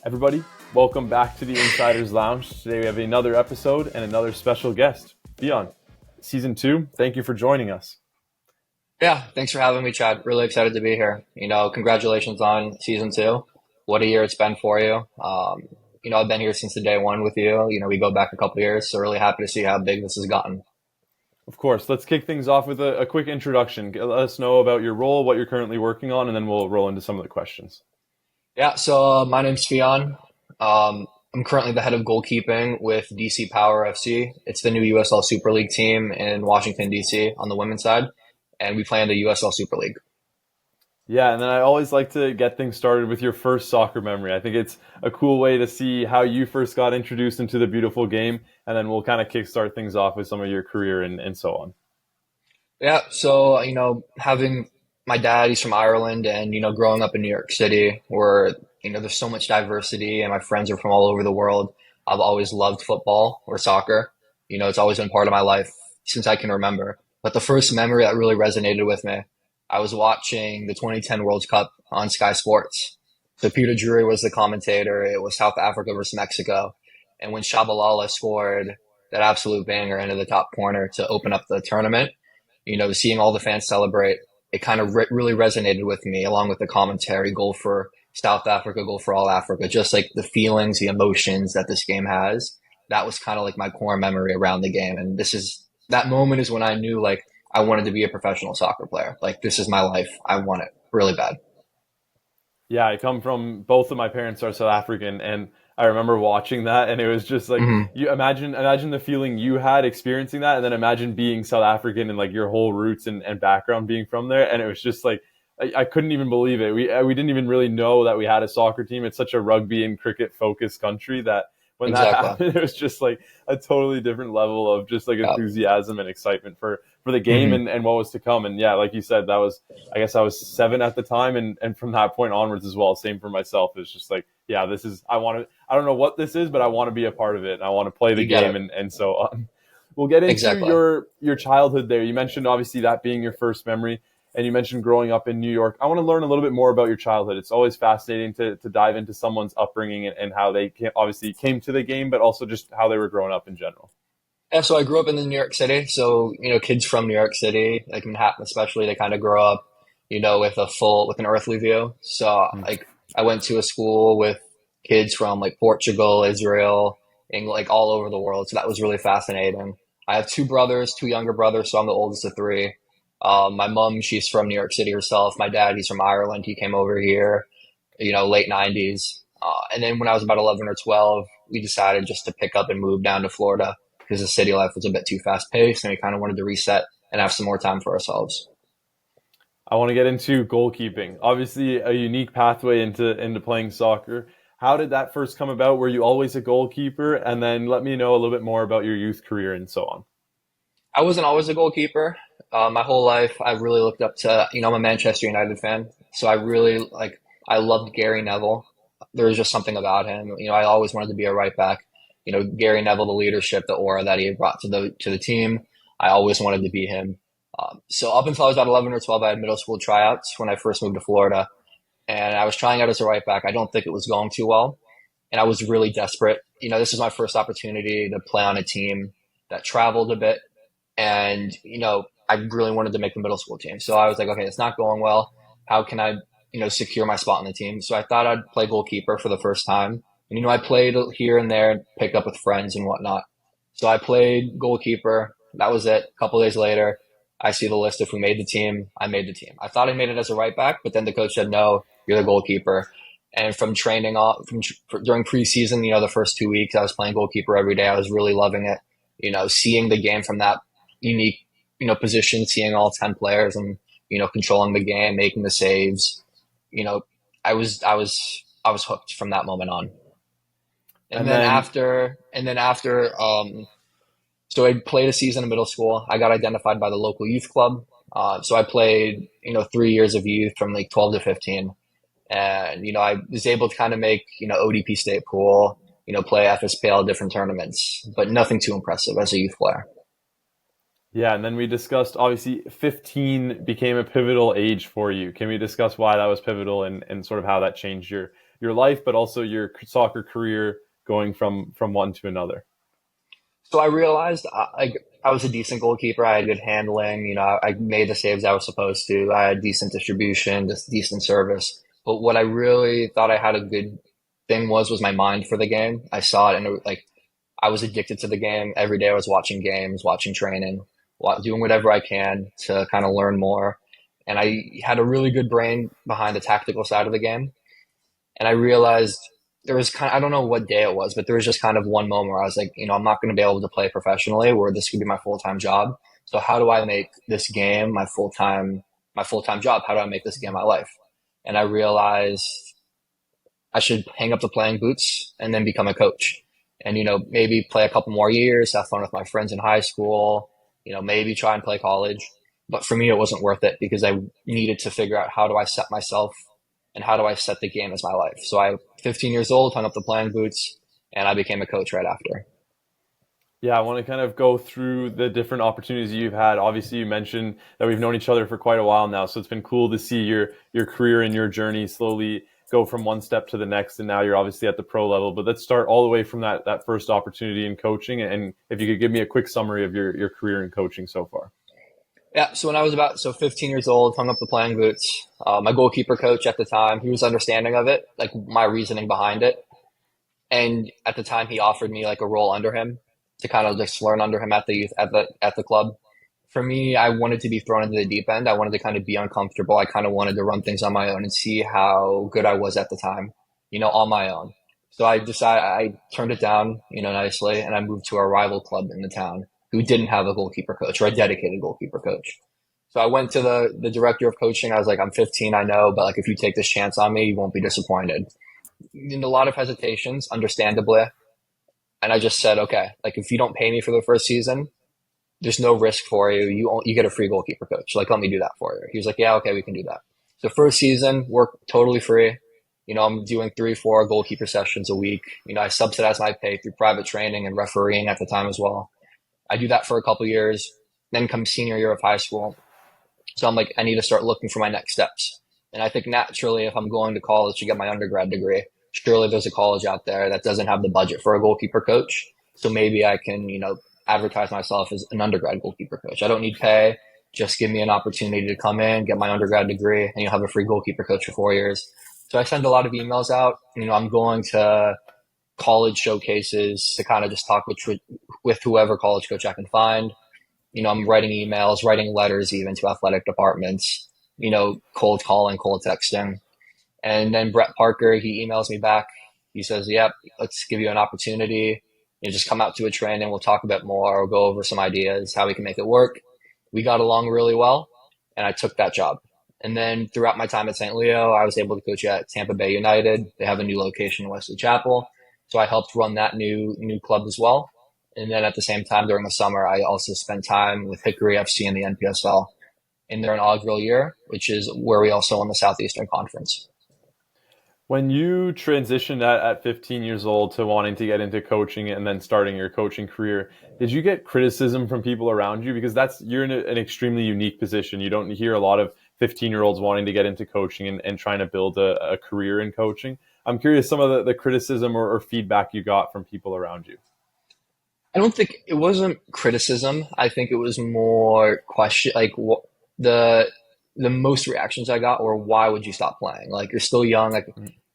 Everybody, welcome back to the Insiders Lounge. Today we have another episode and another special guest, Fionn. Season 2, thank you for joining us. Yeah, thanks for having me, Chad. Really excited to be here. Congratulations on season two. What a year it's been for you. I've been here since the day one with you. We go back a couple of years, so really happy to see how big this has gotten. Of course, let's kick things off with a quick introduction. Let us know about your role, what you're currently working on, and then we'll roll into some of the questions. Yeah, so my name's Fionn. I'm currently the head of goalkeeping with DC Power FC. It's the new USL Super League team in Washington, DC on the women's side, and we play in the USL Super League. Yeah, and then I always like to get things started with your first soccer memory. I think it's a cool way to see how you first got introduced into the beautiful game, and then we'll kind of kickstart things off with some of your career and so on. Yeah, so having my dad, he's from Ireland, and growing up in New York City, where there's so much diversity, and my friends are from all over the world. I've always loved football or soccer. It's always been part of my life since I can remember. But the first memory that really resonated with me, I was watching the 2010 World Cup on Sky Sports. So Peter Drury was the commentator. It was South Africa versus Mexico, and when Shabalala scored that absolute banger into the top corner to open up the tournament, seeing all the fans celebrate, it kind of really resonated with me, along with the commentary, goal for South Africa, goal for all Africa, just like the feelings, the emotions that this game has. That was kind of like my core memory around the game. And that moment is when I knew like I wanted to be a professional soccer player. Like this is my life. I want it really bad. Yeah, I come from both of my parents are South African, and I remember watching that, and it was just like Hmm. you imagine the feeling you had experiencing that, and then imagine being South African and like your whole roots and background being from there, and it was just like I couldn't even believe it. We didn't even really know that we had a soccer team. It's such a rugby and cricket focused country that when that Exactly. happened, it was just like a totally different level of just like Yeah. enthusiasm and excitement for the game Hmm. and what was to come. And yeah, like you said, that was I guess I was 7 at the time, and from that point onwards as well. Same for myself. It's just like, yeah, this is I want to. I don't know what this is, but I want to be a part of it, and I want to play the You get game, it. and so on. We'll get into Exactly. your childhood there. You mentioned obviously that being your first memory, and you mentioned growing up in New York. I want to learn a little bit more about your childhood. It's always fascinating to dive into someone's upbringing and how they obviously came to the game, but also just how they were growing up in general. Yeah, so I grew up in the New York City. So, kids from New York City, like Manhattan especially, they kind of grow up, with an earthly view. So like I went to a school with kids from like Portugal, Israel, England, like all over the world. So that was really fascinating. I have two brothers, two younger brothers, so I'm the oldest of three. My mom, she's from New York City herself. My dad, he's from Ireland. He came over here, late 90s. And then when I was about 11 or 12, we decided just to pick up and move down to Florida because the city life was a bit too fast paced and we kind of wanted to reset and have some more time for ourselves. I want to get into goalkeeping. Obviously, a unique pathway into playing soccer. How did that first come about? Were you always a goalkeeper? And then let me know a little bit more about your youth career and so on. I wasn't always a goalkeeper. My whole life, I really looked up to, I'm a Manchester United fan. So I loved Gary Neville. There was just something about him. I always wanted to be a right back. Gary Neville, the leadership, the aura that he brought to the team. I always wanted to be him. So up until I was about 11 or 12, I had middle school tryouts when I first moved to Florida. And I was trying out as a right back. I don't think it was going too well. And I was really desperate. This was my first opportunity to play on a team that traveled a bit and I really wanted to make the middle school team. So I was like, okay, it's not going well. How can I secure my spot in the team? So I thought I'd play goalkeeper for the first time. And I played here and there, picked up with friends and whatnot. So I played goalkeeper. That was it. A couple days later, I see the list of who made the team. I made the team. I thought I made it as a right back, but then the coach said, no, you're the goalkeeper. And from training off during preseason, the first 2 weeks, I was playing goalkeeper every day. I was really loving it. Seeing the game from that unique, position, seeing all 10 players and, controlling the game, making the saves, you know, I was hooked from that moment on. And And then then so I played a season in middle school. I got identified by the local youth club. So I played, 3 years of youth from like 12 to 15. And, I was able to kind of make, ODP state pool, play FSPL, different tournaments, but nothing too impressive as a youth player. yeah, and then we discussed obviously 15 became a pivotal age for you. Can we discuss why that was pivotal and sort of how that changed your life, but also your soccer career going from one to another? So I realized I was a decent goalkeeper. I had good handling. I made the saves I was supposed to. I had decent distribution, just decent service. But what I really thought I had a good thing was my mind for the game. I saw it, and I was addicted to the game. Every day I was watching games, watching training, doing whatever I can to kind of learn more. And I had a really good brain behind the tactical side of the game. And I realized there was I don't know what day it was, but there was just kind of one moment where I was like, I'm not going to be able to play professionally, where this could be my full-time job. So how do I make this game my full-time job? How do I make this game my life? And I realized I should hang up the playing boots and then become a coach. And, maybe play a couple more years, have fun with my friends in high school, maybe try and play college. But for me, it wasn't worth it because I needed to figure out how do I set myself and how do I set the game as my life. So 15 years old, hung up the playing boots, and I became a coach right after. Yeah, I want to kind of go through the different opportunities you've had. Obviously, you mentioned that we've known each other for quite a while now, so it's been cool to see your career and your journey slowly go from one step to the next, and now you're obviously at the pro level. But let's start all the way from that first opportunity in coaching, and if you could give me a quick summary of your career in coaching so far. Yeah, so when I was 15 years old, hung up the playing boots. My goalkeeper coach at the time, he was understanding of it, like my reasoning behind it. And at the time, he offered me like a role under him to kind of just learn under him at the youth at the club. For me, I wanted to be thrown into the deep end. I wanted to kind of be uncomfortable. I kind of wanted to run things on my own and see how good I was at the time, on my own. So I turned it down, nicely, and I moved to a rival club in the town who didn't have a goalkeeper coach or a dedicated goalkeeper coach. So I went to the director of coaching. I was like, I'm 15, I know, but like if you take this chance on me, you won't be disappointed. In a lot of hesitations, understandably. And I just said, okay, like if you don't pay me for the first season, there's no risk for you. You get a free goalkeeper coach. Like, let me do that for you. He was like, yeah, okay, we can do that. So first season, work totally free. I'm doing 3-4 goalkeeper sessions a week. I subsidize my pay through private training and refereeing at the time as well. I do that for a couple years. Then comes senior year of high school. So I'm like, I need to start looking for my next steps. And I think naturally, if I'm going to college to get my undergrad degree, surely there's a college out there that doesn't have the budget for a goalkeeper coach. So maybe I can, advertise myself as an undergrad goalkeeper coach. I don't need pay. Just give me an opportunity to come in, get my undergrad degree, and you'll have a free goalkeeper coach for 4 years. So I send a lot of emails out. I'm going to college showcases to kind of just talk with whoever college coach I can find. I'm writing emails, writing letters even to athletic departments, cold calling, cold texting. And then Brett Parker, he emails me back. He says, yep, let's give you an opportunity. Just come out to a training. We'll talk a bit more. We'll go over some ideas, how we can make it work. We got along really well, and I took that job. And then throughout my time at St. Leo, I was able to coach at Tampa Bay United. They have a new location in Wesley Chapel. So I helped run that new club as well. And then at the same time, during the summer, I also spent time with Hickory FC in the NPSL in their inaugural year, which is where we also won the Southeastern Conference. When you transitioned at 15 years old to wanting to get into coaching and then starting your coaching career, did you get criticism from people around you? Because you're in an extremely unique position. You don't hear a lot of 15-year-olds wanting to get into coaching and trying to build a career in coaching. I'm curious some of the criticism or feedback you got from people around you. I don't think it wasn't criticism. I think it was more question, like the most reactions I got were, why would you stop playing? Like, you're still young. Like,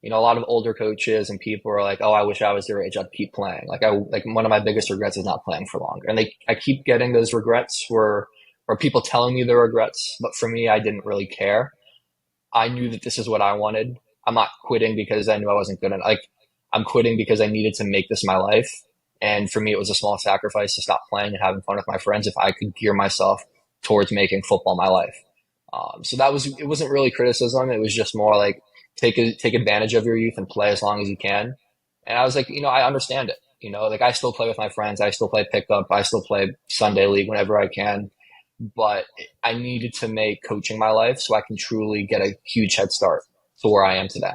a lot of older coaches and people are like, oh, I wish I was your age. I'd keep playing. Like one of my biggest regrets is not playing for longer. And I keep getting those regrets where people telling me the regrets, but for me, I didn't really care. I knew that this is what I wanted. I'm not quitting because I knew I wasn't good enough. Like, I'm quitting because I needed to make this my life. And for me, it was a small sacrifice to stop playing and having fun with my friends if I could gear myself towards making football my life. So it wasn't really criticism. It was just more like, take advantage of your youth and play as long as you can. And I was like, I understand it. Like, I still play with my friends. I still play pickup. I still play Sunday league whenever I can. But I needed to make coaching my life so I can truly get a huge head start to where I am today.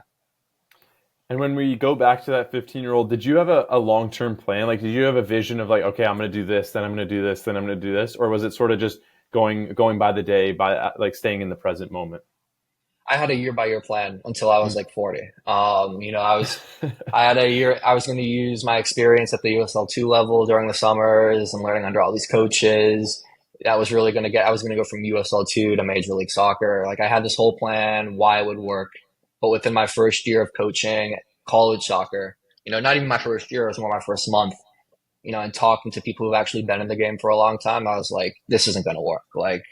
And when we go back to that 15-year-old, did you have a long-term plan? Like, did you have a vision of like, okay, I'm going to do this, then I'm going to do this, then I'm going to do this? Or was it sort of just going by the day, by like staying in the present moment? I had a year by year plan until I was Mm. like 40. I had a year, I was going to use my experience at the USL 2 level during the summers and learning under all these coaches. I was going to go from USL 2 to Major League Soccer. Like I had this whole plan, why it would work. But within my first year of coaching college soccer, not even my first year, it was more my first month, and talking to people who've actually been in the game for a long time, I was like, this isn't going to work. Like,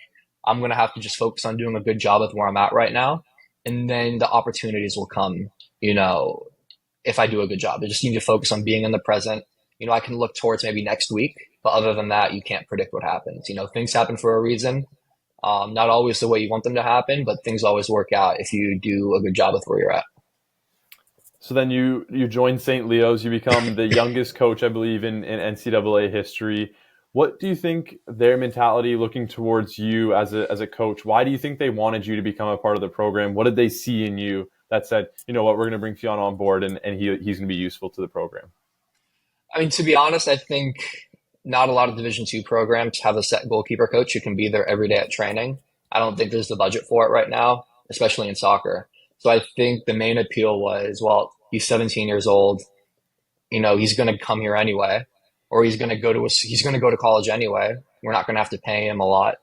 I'm going to have to just focus on doing a good job with where I'm at right now. And then the opportunities will come, you know, if I do a good job. I just need to focus on being in the present. I can look towards maybe next week, but other than that, you can't predict what happens. Things happen for a reason. Not always the way you want them to happen, but things always work out if you do a good job with where you're at. So then you join St. Leo's. You become the youngest coach, I believe, in NCAA history. What do you think their mentality looking towards you as a coach? Why do you think they wanted you to become a part of the program? What did they see in you that said, you know what, we're going to bring Fionn on board and he's going to be useful to the program? I mean, to be honest, I think not a lot of Division two programs have a set goalkeeper coach who can be there every day at training. I don't think there's the budget for it right now, especially in soccer. So I think the main appeal was, well, he's 17 years old. He's going to come here anyway, or he's going to go to college anyway. We're not going to have to pay him a lot.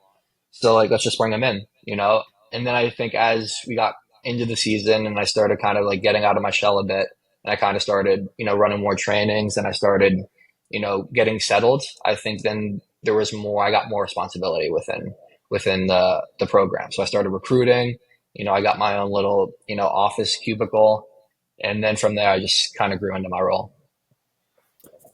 So like, let's just bring him in. And then I think as we got into the season and I started kind of like getting out of my shell a bit and I kind of started, running more trainings and I started, getting settled, I think then I got more responsibility within the program. So I started recruiting, I got my own little, office cubicle. And then from there, I just kind of grew into my role.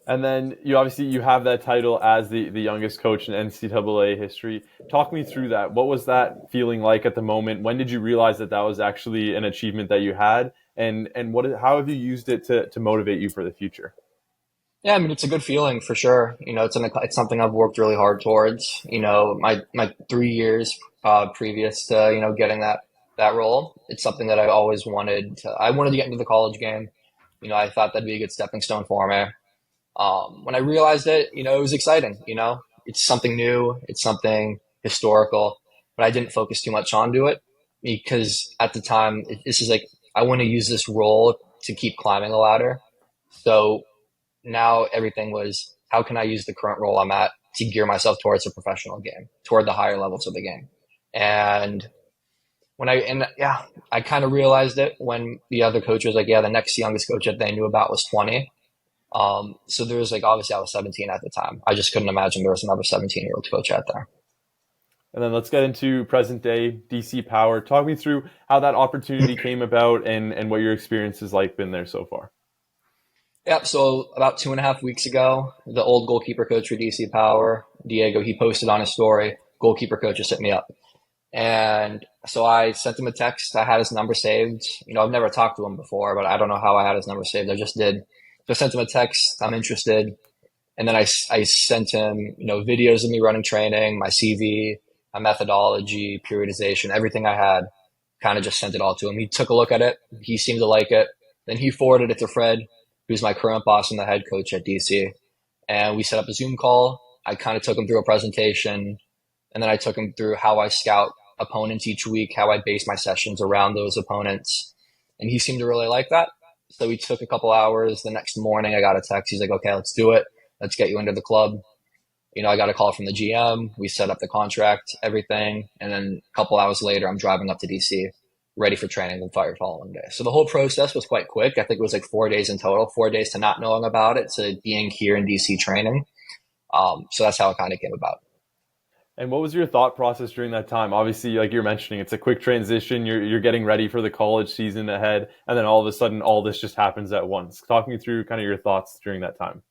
And then you have that title as the youngest coach in NCAA history. Talk me through that. What was that feeling like at the moment? When did you realize that was actually an achievement that you had? And how have you used it to motivate you for the future? Yeah, I mean, it's a good feeling for sure. It's something I've worked really hard towards. My 3 years previous to getting that role, it's something that I always wanted to. I wanted to get into the college game. I thought that'd be a good stepping stone for me. When I realized it, it was exciting. It's something new, it's something historical, but I didn't focus too much onto it because at the time, this is like I want to use this role to keep climbing a ladder. So now everything was, how can I use the current role I'm at to gear myself towards a professional game, toward the higher levels of the game. And I kind of realized it when the other coach was like, yeah, the next youngest coach that they knew about was 20. So there was like, obviously I was 17 at the time. I just couldn't imagine there was another 17-year-old coach out there. And then let's get into present day DC Power. Talk me through how that opportunity came about and what your experience has like been there so far. Yep. So about 2.5 weeks ago, the old goalkeeper coach for DC Power, Diego, he posted on his story, goalkeeper coach just hit me up. And so I sent him a text. I had his number saved. I've never talked to him before, but I don't know how I had his number saved. I just did. So I sent him a text. I'm interested. And then I sent him, videos of me running training, my CV, my methodology, periodization, everything I had, kind of just sent it all to him. He took a look at it. He seemed to like it. Then he forwarded it to Fred, who's my current boss and the head coach at DC. And we set up a Zoom call. I kind of took him through a presentation. And then I took him through how I scout opponents each week, how I base my sessions around those opponents. And he seemed to really like that. So we took a couple hours. The next morning, I got a text. He's like, okay, let's do it. Let's get you into the club. I got a call from the GM. We set up the contract, everything. And then a couple hours later, I'm driving up to DC, ready for training the following day. So the whole process was quite quick. I think it was like 4 days in total, 4 days to not knowing about it, to being here in DC training. So that's how it kind of came about. And what was your thought process during that time? Obviously, like you're mentioning, it's a quick transition. You're getting ready for the college season ahead, and then all of a sudden, all this just happens at once. Talk me through kind of your thoughts during that time.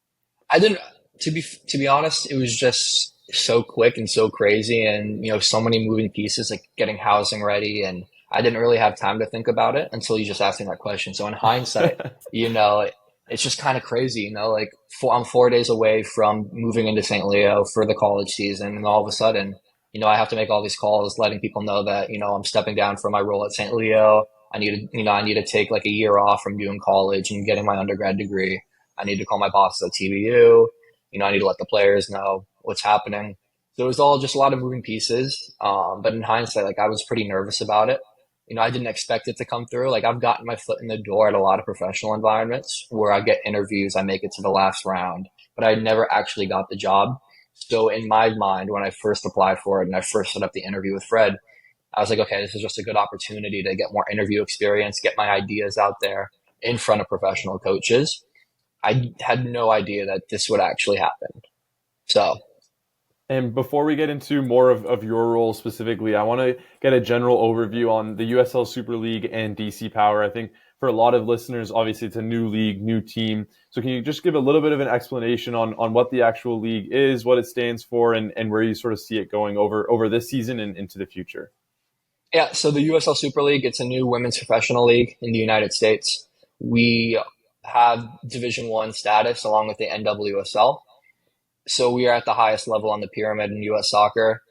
I didn't, to be honest, it was just so quick and so crazy, and so many moving pieces, like getting housing ready, and I didn't really have time to think about it until you just asked me that question. So in hindsight, it's just kind of crazy, like I'm 4 days away from moving into St. Leo for the college season. And all of a sudden, I have to make all these calls, letting people know that, I'm stepping down from my role at St. Leo. I need to take like a year off from doing college and getting my undergrad degree. I need to call my boss at TBU. I need to let the players know what's happening. So it was all just a lot of moving pieces. But in hindsight, like I was pretty nervous about it. I didn't expect it to come through. Like I've gotten my foot in the door at a lot of professional environments where I get interviews, I make it to the last round, but I never actually got the job. So in my mind, when I first applied for it and I first set up the interview with Fred, I was like, okay, this is just a good opportunity to get more interview experience, get my ideas out there in front of professional coaches. I had no idea that this would actually happen. So And before we get into more of your role specifically, I want to get a general overview on the USL Super League and DC Power. I think for a lot of listeners, obviously it's a new league, new team. So can you just give a little bit of an explanation on what the actual league is, what it stands for, and where you sort of see it going over this season and into the future? yeah, so the USL Super League, it's a new women's professional league in the United States. We have Division One status along with the NWSL. So we are at the highest level on the pyramid in U.S. soccer.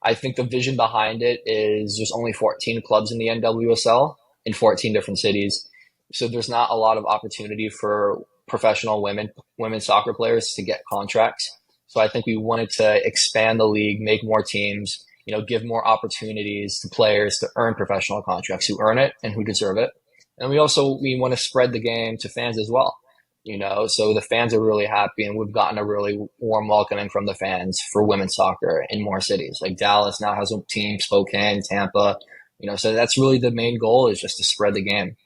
I think the vision behind it is there's only 14 clubs in the NWSL in 14 different cities. So there's not a lot of opportunity for professional women's soccer players to get contracts. So I think we wanted to expand the league, make more teams, give more opportunities to players to earn professional contracts who earn it and who deserve it. And we want to spread the game to fans as well. So the fans are really happy, and we've gotten a really warm welcoming from the fans for women's soccer in more cities. Like Dallas now has a team, Spokane, Tampa, so that's really the main goal, is just to spread the game.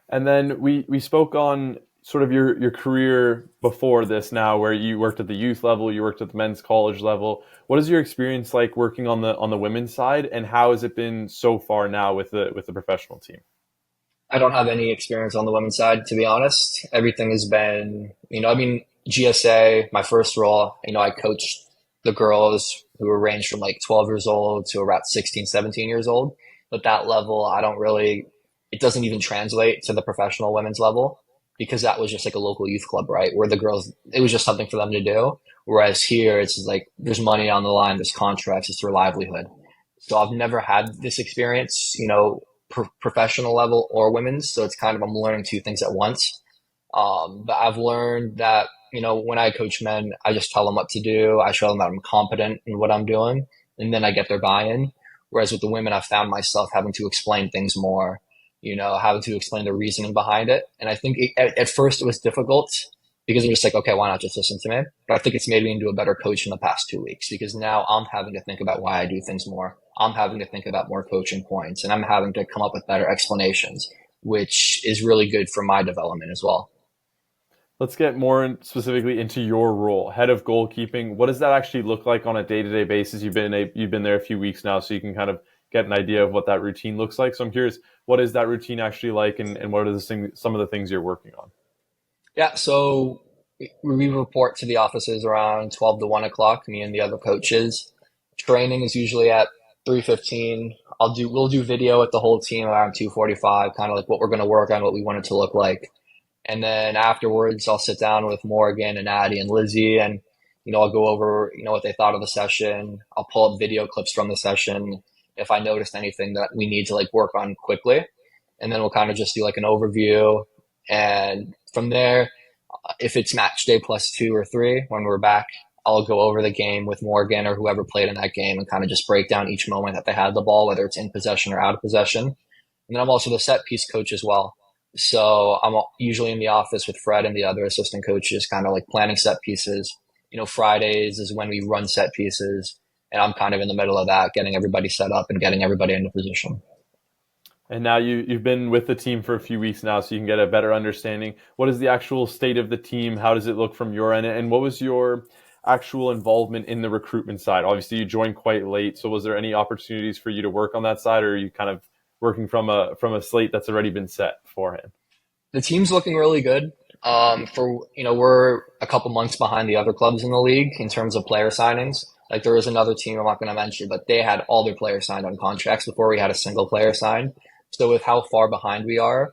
And then we spoke on sort of your career before this now, where you worked at the youth level, you worked at the men's college level. What is your experience like working on the women's side, and how has it been so far now with the professional team? I don't have any experience on the women's side, to be honest. Everything has been, GSA, my first role, I coached the girls who were ranged from like 12 years old to about 16, 17 years old. But that level, it doesn't even translate to the professional women's level, because that was just like a local youth club, right? Where the girls, it was just something for them to do. Whereas here, it's like there's money on the line, there's contracts, it's their livelihood. So I've never had this experience, professional level or women's. So it's kind of, I'm learning two things at once. But I've learned that, when I coach men, I just tell them what to do. I show them that I'm competent in what I'm doing, and then I get their buy-in. Whereas with the women, I've found myself having to explain things more, having to explain the reasoning behind it. And I think at first it was difficult, because I'm just like, okay, why not just listen to me? But I think it's made me into a better coach in the past 2 weeks, because now I'm having to think about why I do things more. I'm having to think about more coaching points, and I'm having to come up with better explanations, which is really good for my development as well. Let's get more specifically into your role, head of goalkeeping. What does that actually look like on a day-to-day basis? You've been there a few weeks now, so you can kind of get an idea of what that routine looks like. So I'm curious, what is that routine actually like, and what are some of the things you're working on? Yeah, so we report to the offices around 12 to 1 o'clock, me and the other coaches. Training is usually at 3:15. We'll do video with the whole team around 2:45, kind of like what we're going to work on, what we want it to look like. And then afterwards, I'll sit down with Morgan and Addie and Lizzie, and I'll go over what they thought of the session. I'll pull up video clips from the session if I noticed anything that we need to like work on quickly, and then we'll kind of just do like an overview. And from there, if it's match day +2 or +3, when we're back, I'll go over the game with Morgan or whoever played in that game, and kind of just break down each moment that they had the ball, whether it's in possession or out of possession. And then I'm also the set piece coach as well. So I'm usually in the office with Fred and the other assistant coaches, kind of like planning set pieces. Fridays is when we run set pieces, and I'm kind of in the middle of that, getting everybody set up and getting everybody into position. And now you've been with the team for a few weeks now, so you can get a better understanding. What is the actual state of the team? How does it look from your end? And what was your actual involvement in the recruitment side? Obviously, you joined quite late, so was there any opportunities for you to work on that side, or are you kind of working from a slate that's already been set beforehand? The team's looking really good. We're a couple months behind the other clubs in the league in terms of player signings. Like there was another team I'm not going to mention, but they had all their players signed on contracts before we had a single player signed. So with how far behind we are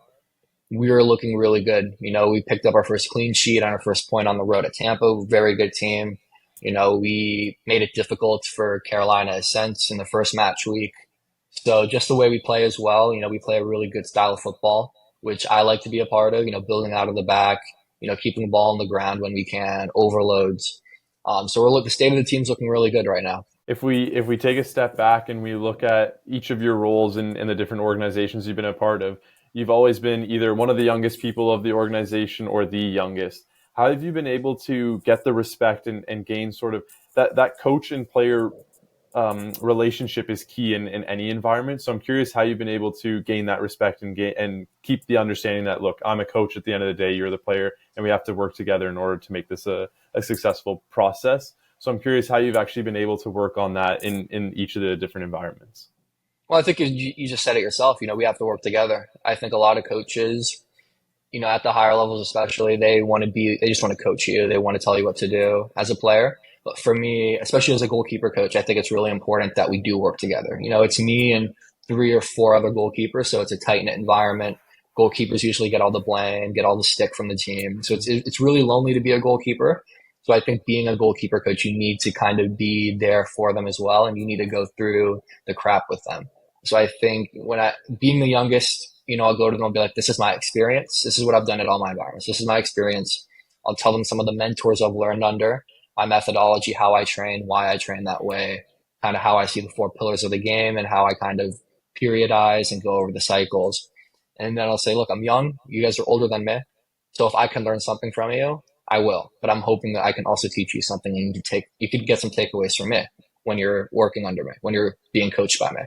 looking really good. We picked up our first clean sheet on our first point on the road at Tampa. Very good team. We made it difficult for Carolina Ascents in the first match week. So just the way we play as well, we play a really good style of football, which I like to be a part of, building out of the back, keeping the ball on the ground when we can, overloads. So the state of the team's looking really good right now. If we take a step back and we look at each of your roles in the different organizations you've been a part of, you've always been either one of the youngest people of the organization or the youngest. How have you been able to get the respect and gain sort of that coach and player relationship is key in any environment. So I'm curious how you've been able to gain that respect and keep the understanding that, look, I'm a coach at the end of the day, you're the player, and we have to work together in order to make this a successful process. So I'm curious how you've actually been able to work on that in each of the different environments. Well, I think you just said it yourself. We have to work together. I think a lot of coaches, at the higher levels especially, they just want to coach you. They want to tell you what to do as a player. But for me, especially as a goalkeeper coach, I think it's really important that we do work together. It's me and three or four other goalkeepers, so it's a tight knit environment. Goalkeepers usually get all the blame, get all the stick from the team. So it's really lonely to be a goalkeeper. So I think being a goalkeeper coach, you need to kind of be there for them as well, and you need to go through the crap with them. So I think being the youngest, I'll go to them and be like, this is my experience. This is what I've done at all my environments. This is my experience. I'll tell them some of the mentors I've learned under, my methodology, how I train, why I train that way, kind of how I see the four pillars of the game and how I kind of periodize and go over the cycles. And then I'll say, look, I'm young. You guys are older than me. So if I can learn something from you, I will. But I'm hoping that I can also teach you something and you could get some takeaways from me when you're working under me, when you're being coached by me.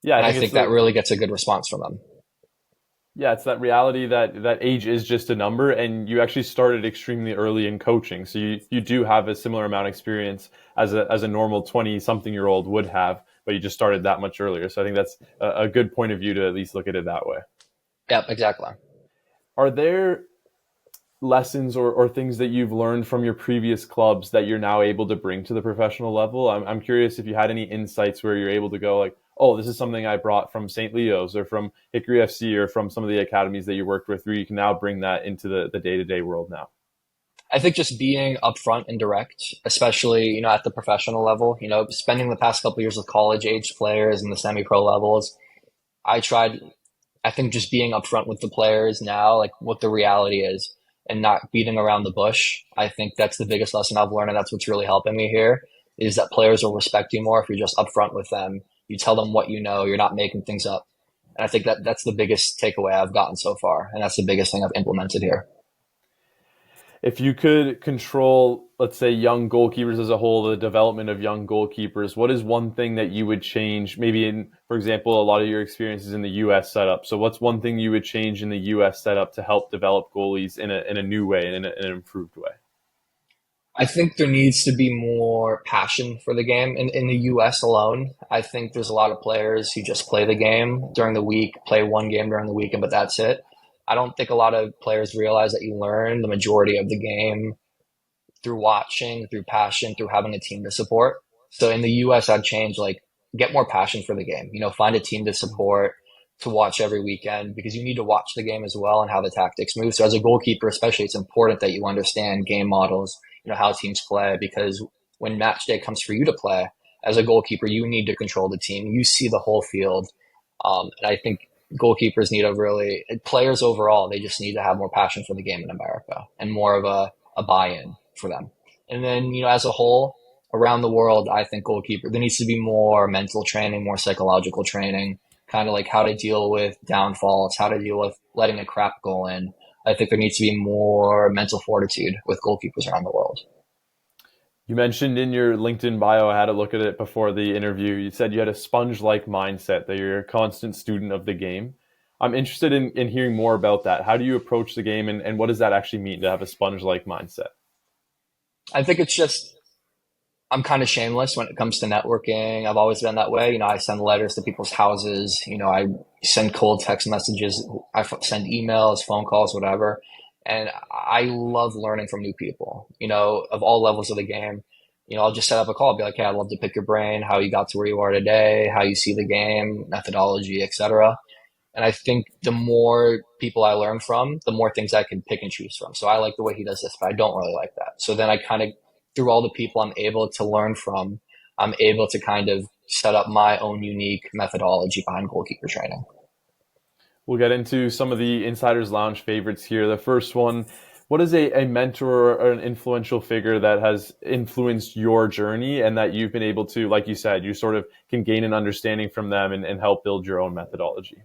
Yeah, I And I think it's think that really gets a good response from them. yeah, it's that reality that age is just a number, and you actually started extremely early in coaching, so you do have a similar amount of experience as a normal 20-something-year-old would have, but you just started that much earlier. So I think that's a good point of view to at least look at it that way. Yep, exactly. Are there lessons or things that you've learned from your previous clubs that you're now able to bring to the professional level? I'm curious if you had any insights where you're able to go like, oh, this is something I brought from St. Leo's or from Hickory FC or from some of the academies that you worked with, where you can now bring that into the day-to-day world now. I think just being upfront and direct, especially, at the professional level, spending the past couple of years with college age players and the semi-pro levels, I tried, I think just being upfront with the players now, like what the reality is and not beating around the bush. I think that's the biggest lesson I've learned. And that's what's really helping me here is that players will respect you more if you're just upfront with them. You tell them what you know, you're not making things up. And I think that's the biggest takeaway I've gotten so far. And that's the biggest thing I've implemented here. If you could control, let's say, young goalkeepers as a whole, the development of young goalkeepers, what is one thing that you would change? Maybe in, for example, a lot of your experiences in the U.S. setup. So what's one thing you would change in the U.S. setup to help develop goalies in a new way, in an improved way? I think there needs to be more passion for the game. In the US alone, I think there's a lot of players who just play the game during the week, play one game during the weekend, but that's it. I don't think a lot of players realize that you learn the majority of the game through watching, through passion, through having a team to support. So in the US, I'd change like get more passion for the game. Find a team to support, to watch every weekend because you need to watch the game as well and how the tactics move. So as a goalkeeper, especially, it's important that you understand game models, how teams play because when match day comes for you to play as a goalkeeper, you need to control the team. You see the whole field. And I think goalkeepers need players overall, they just need to have more passion for the game in America and more of a buy-in for them. And then, as a whole, around the world, I think there needs to be more mental training, more psychological training, kind of like how to deal with downfalls, how to deal with letting a crap goal in. I think there needs to be more mental fortitude with goalkeepers around the world. You mentioned in your LinkedIn bio, I had a look at it before the interview. You said you had a sponge-like mindset, that you're a constant student of the game. I'm interested in hearing more about that. How do you approach the game, and what does that actually mean to have a sponge-like mindset? I think it's just I'm kind of shameless when it comes to networking. I've always been that way. I send letters to people's houses. I send cold text messages. Send emails, phone calls, whatever. And I love learning from new people, of all levels of the game. I'll just set up a call, be like, hey, I'd love to pick your brain, how you got to where you are today, how you see the game, methodology, etc. And I think the more people I learn from, the more things I can pick and choose from. So I like the way he does this, but I don't really like that. So then I kind of, through all the people I'm able to learn from, I'm able to kind of set up my own unique methodology behind goalkeeper training. We'll get into some of the Insiders Lounge favorites here. The first one, what is a mentor or an influential figure that has influenced your journey and that you've been able to, like you said, you sort of can gain an understanding from them and help build your own methodology?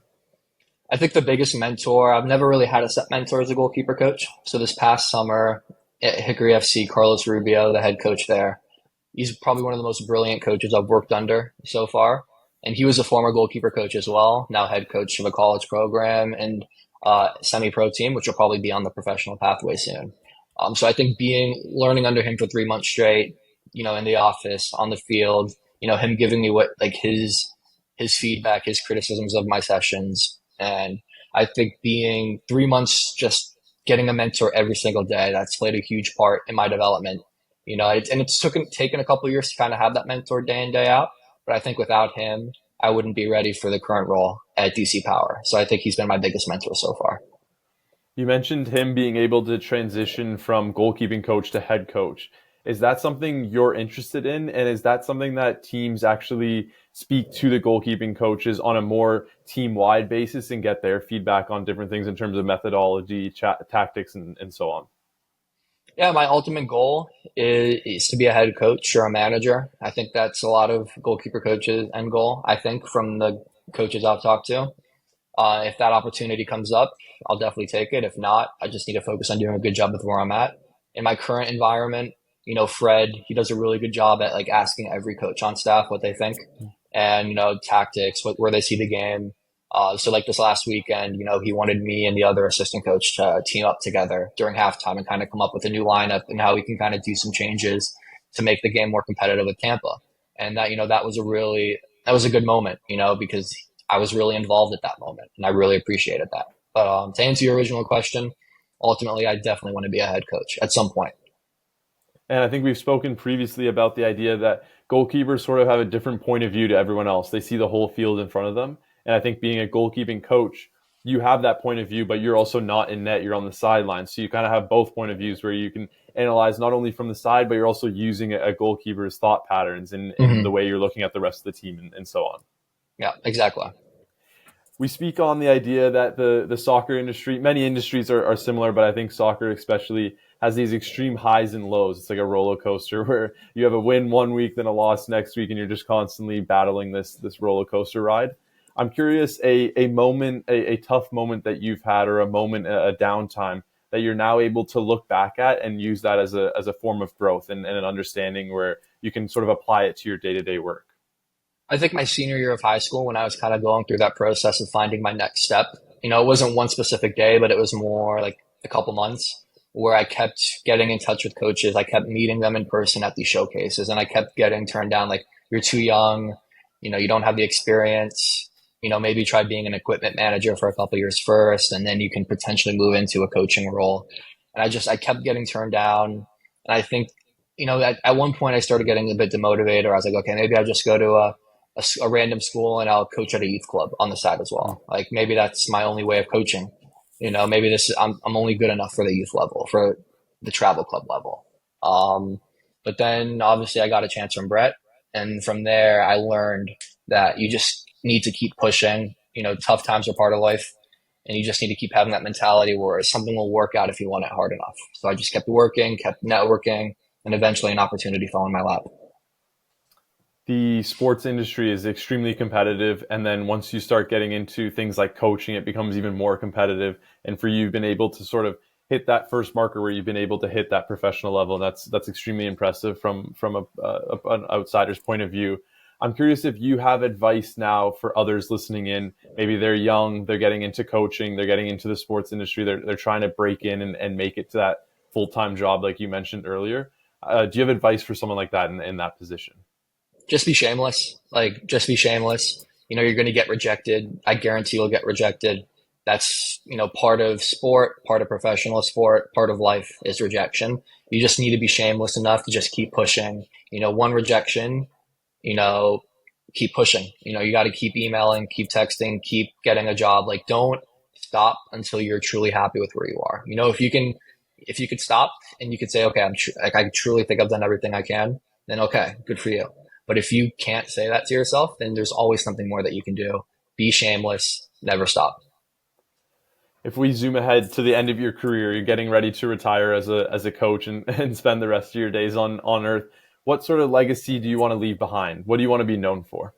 I think the biggest mentor, I've never really had a set mentor as a goalkeeper coach. So this past summer at Hickory FC, Carlos Rubio, the head coach there, he's probably one of the most brilliant coaches I've worked under so far. And he was a former goalkeeper coach as well, now head coach of a college program and semi-pro team, which will probably be on the professional pathway soon. So I think learning under him for 3 months straight, in the office, on the field, him giving me what like his feedback, his criticisms of my sessions, and I think being 3 months just getting a mentor every single day, that's played a huge part in my development. It's taken a couple of years to kind of have that mentor day in, day out. But I think without him, I wouldn't be ready for the current role at DC Power. So I think he's been my biggest mentor so far. You mentioned him being able to transition from goalkeeping coach to head coach. Is that something you're interested in? And is that something that teams actually speak to the goalkeeping coaches on a more team-wide basis and get their feedback on different things in terms of methodology, tactics, and so on? Yeah, my ultimate goal is to be a head coach or a manager. I think that's a lot of goalkeeper coaches' end goal, I think, from the coaches I've talked to. If that opportunity comes up, I'll definitely take it. If not, I just need to focus on doing a good job with where I'm at. In my current environment, Fred, he does a really good job at like asking every coach on staff what they think and, tactics, where they see the game. So like this last weekend, he wanted me and the other assistant coach to team up together during halftime and kind of come up with a new lineup and how we can kind of do some changes to make the game more competitive with Tampa. And that was a good moment, because I was really involved at that moment and I really appreciated that. But to answer your original question, ultimately, I definitely want to be a head coach at some point. And I think we've spoken previously about the idea that goalkeepers sort of have a different point of view to everyone else. They see the whole field in front of them. And I think being a goalkeeping coach, you have that point of view, but you're also not in net, you're on the sideline. So you kind of have both point of views where you can analyze not only from the side, but you're also using a goalkeeper's thought patterns in the way you're looking at the rest of the team and so on. Yeah, exactly. We speak on the idea that the soccer industry, many industries are similar, but I think soccer especially has these extreme highs and lows. It's like a roller coaster where you have a win one week, then a loss next week, and you're just constantly battling this roller coaster ride. I'm curious, a moment, a tough moment that you've had, or a moment, a downtime that you're now able to look back at and use that as a form of growth and an understanding where you can sort of apply it to your day-to-day work. I think my senior year of high school, when I was kind of going through that process of finding my next step, it wasn't one specific day, but it was more like a couple months where I kept getting in touch with coaches. I kept meeting them in person at these showcases, and I kept getting turned down like, you're too young, you don't have the experience, maybe try being an equipment manager for a couple of years first, and then you can potentially move into a coaching role. And I kept getting turned down. And I think, at one point I started getting a bit demotivated. I was like, okay, maybe I'll just go to a random school and I'll coach at a youth club on the side as well. Like maybe that's my only way of coaching. Maybe I'm only good enough for the youth level, for the travel club level. But then obviously I got a chance from Brett. And from there I learned that you just need to keep pushing. Tough times are part of life, and you just need to keep having that mentality where something will work out if you want it hard enough. So I just kept working, kept networking, and eventually an opportunity fell in my lap. The sports industry is extremely competitive. And then once you start getting into things like coaching, it becomes even more competitive. And for you, you've been able to sort of hit that first marker where you've been able to hit that professional level. And that's extremely impressive from an outsider's point of view. I'm curious if you have advice now for others listening in. Maybe they're young, they're getting into coaching, they're getting into the sports industry, they're trying to break in and make it to that full-time job like you mentioned earlier. Do you have advice for someone like that in that position? Just be shameless. Just be shameless. You're going to get rejected. I guarantee you'll get rejected. That's, part of sport, part of professional sport, part of life is rejection. You just need to be shameless enough to just keep pushing. One rejection, keep pushing. You got to keep emailing, keep texting, keep getting a job. Don't stop until you're truly happy with where you are. If you could stop and you could say, okay, I truly think I've done everything I can, then okay, good for you. But if you can't say that to yourself, then there's always something more that you can do. Be shameless, never stop. If we zoom ahead to the end of your career, you're getting ready to retire as a coach and spend the rest of your days on Earth. What sort of legacy do you want to leave behind? What do you want to be known for?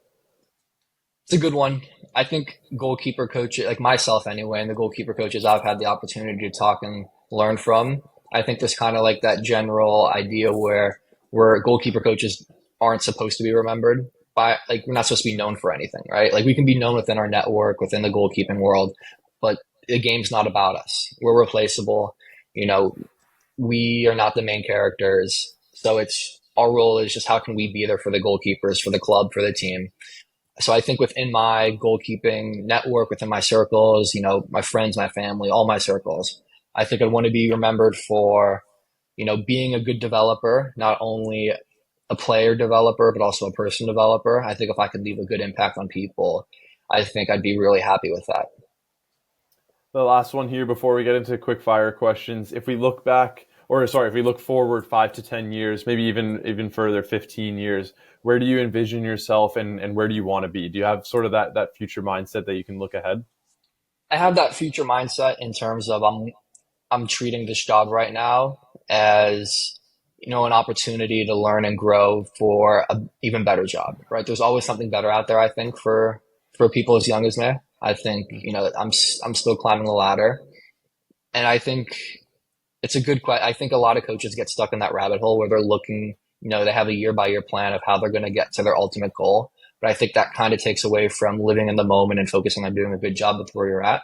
It's a good one. I think goalkeeper coaches, like myself anyway, and the goalkeeper coaches I've had the opportunity to talk and learn from, I think there's kind of like that general idea where goalkeeper coaches aren't supposed to be remembered by, like, we're not supposed to be known for anything, right? Like we can be known within our network, within the goalkeeping world, but the game's not about us. We're replaceable. You know, we are not the main characters. So it's our role is just how can we be there for the goalkeepers, for the club, for the team. So I think within my goalkeeping network, within my circles, my friends, my family, all my circles, I think I want to be remembered for, being a good developer, not only a player developer, but also a person developer. I think if I could leave a good impact on people, I think I'd be really happy with that. The last one here before we get into quick fire questions. If we look back, or sorry, if we look forward 5 to 10 years, maybe even further, 15 years, where do you envision yourself and where do you want to be? Do you have sort of that future mindset that you can look ahead? I have that future mindset in terms of I'm treating this job right now as an opportunity to learn and grow for an even better job, right? There's always something better out there, I think, for people as young as me. I think I'm still climbing the ladder, and I think it's a good question. I think a lot of coaches get stuck in that rabbit hole where they're looking, they have a year by year plan of how they're going to get to their ultimate goal. But I think that kind of takes away from living in the moment and focusing on doing a good job with where you're at.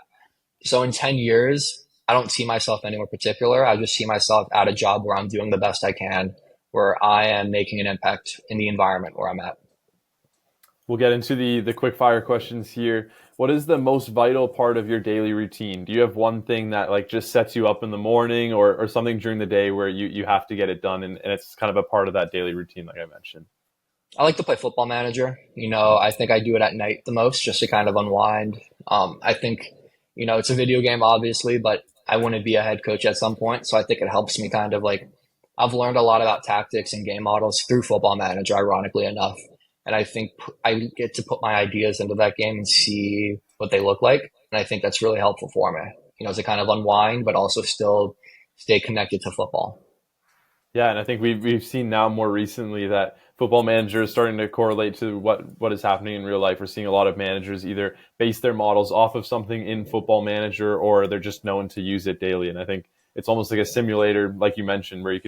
So in 10 years, I don't see myself anywhere particular. I just see myself at a job where I'm doing the best I can, where I am making an impact in the environment where I'm at. We'll get into the quick fire questions here. What is the most vital part of your daily routine? Do you have one thing that like just sets you up in the morning or something during the day where you have to get it done and it's kind of a part of that daily routine like I mentioned? I like to play Football Manager. I think I do it at night the most just to kind of unwind. I think, it's a video game obviously, but I want to be a head coach at some point. So I think it helps me kind of like, I've learned a lot about tactics and game models through Football Manager, ironically enough. And I think I get to put my ideas into that game and see what they look like. And I think that's really helpful for me, to kind of unwind, but also still stay connected to football. Yeah, and I think we've seen now more recently that Football Manager is starting to correlate to what is happening in real life. We're seeing a lot of managers either base their models off of something in Football Manager or they're just known to use it daily. And I think it's almost like a simulator, like you mentioned, where you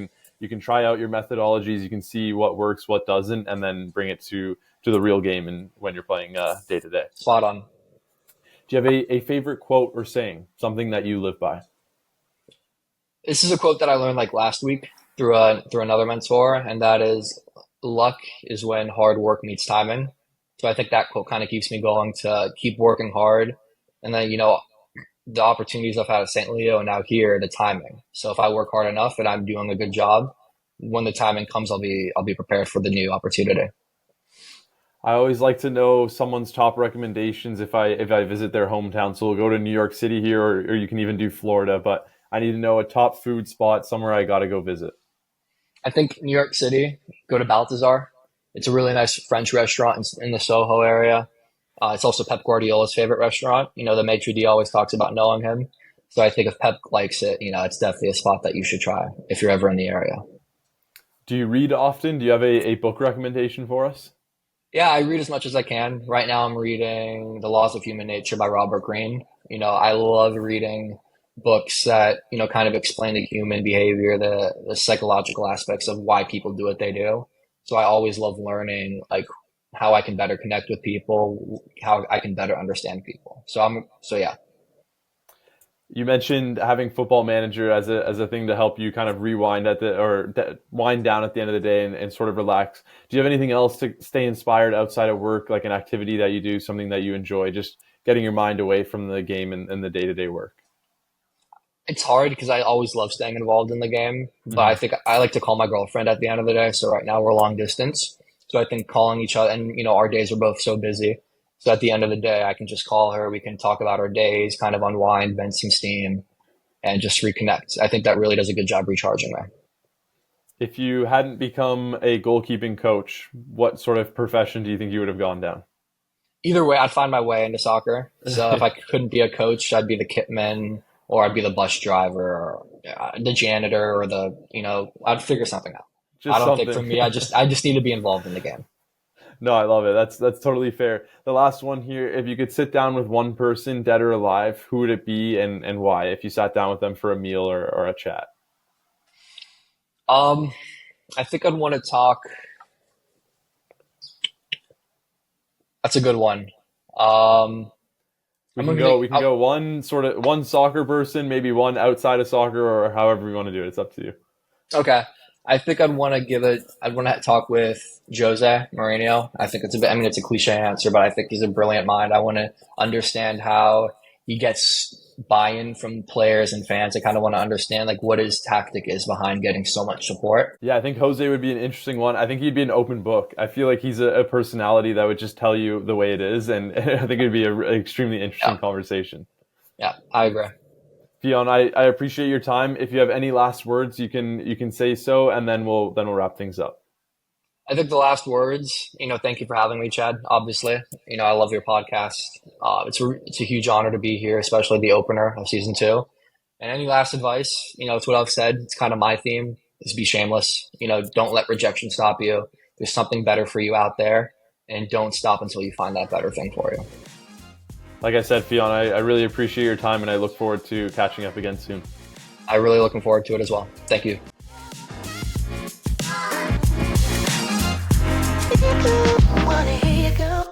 can try out your methodologies, you can see what works, what doesn't, and then bring it to the real game and when you're playing day to day. Spot on. Do you have a favorite quote or saying, something that you live by? This is a quote that I learned like last week through another mentor, and that is, luck is when hard work meets timing. So I think that quote kind of keeps me going to keep working hard. And then, the opportunities I've had at St. Leo and now here, the timing. So if I work hard enough and I'm doing a good job, when the timing comes, I'll be prepared for the new opportunity. I always like to know someone's top recommendations if I visit their hometown. So we'll go to New York City here, or you can even do Florida. But I need to know a top food spot somewhere I got to go visit. I think New York City, go to Balthazar. It's a really nice French restaurant in the Soho area. It's also Pep Guardiola's favorite restaurant. The maitre d' always talks about knowing him. So I think if Pep likes it, it's definitely a spot that you should try if you're ever in the area. Do you read often? Do you have a book recommendation for us? Yeah, I read as much as I can. Right now I'm reading The Laws of Human Nature by Robert Greene. I love reading books that, kind of explain the human behavior, the psychological aspects of why people do what they do. So I always love learning, like, how I can better connect with people, how I can better understand people. So yeah. You mentioned having Football Manager as a thing to help you kind of rewind wind down at the end of the day and sort of relax. Do you have anything else to stay inspired outside of work, like an activity that you do, something that you enjoy, just getting your mind away from the game and the day-to-day work? It's hard because I always love staying involved in the game, but I think I like to call my girlfriend at the end of the day. So right now we're long distance. So I think calling each other, and our days are both so busy. So at the end of the day, I can just call her. We can talk about our days, kind of unwind, vent some steam, and just reconnect. I think that really does a good job recharging me. If you hadn't become a goalkeeping coach, what sort of profession do you think you would have gone down? Either way, I'd find my way into soccer. So if I couldn't be a coach, I'd be the kitman or I'd be the bus driver or the janitor or I'd figure something out. I Just don't think for something. me, I just need to be involved in the game. No, I love it. That's totally fair. The last one here, if you could sit down with one person, dead or alive, who would it be and why? If you sat down with them for a meal or a chat. Um, I think I'd want to talk. That's a good one. Um, I'm gonna We think. can go one soccer person, maybe one outside of soccer, or however we want to do it. It's up to you. Okay. I think I'd want to I'd want to talk with Jose Mourinho. I think it's a bit, I mean, it's a cliche answer, but I think he's a brilliant mind. I want to understand how he gets buy-in from players and fans. I kind of want to understand like what his tactic is behind getting so much support. Yeah, I think Jose would be an interesting one. I think he'd be an open book. I feel like he's a personality that would just tell you the way it is, and I think it'd be an extremely interesting Yeah. conversation. Yeah, I agree. Fionn, I appreciate your time. If you have any last words, you can say so, and then we'll wrap things up. I think the last words, thank you for having me, Chad. Obviously, I love your podcast. It's a huge honor to be here, especially the opener of season 2. And any last advice, it's what I've said. It's kind of my theme is be shameless. Don't let rejection stop you. There's something better for you out there, and don't stop until you find that better thing for you. Like I said, Fionn, I really appreciate your time, and I look forward to catching up again soon. I'm really looking forward to it as well. Thank you. Wanna hear you go.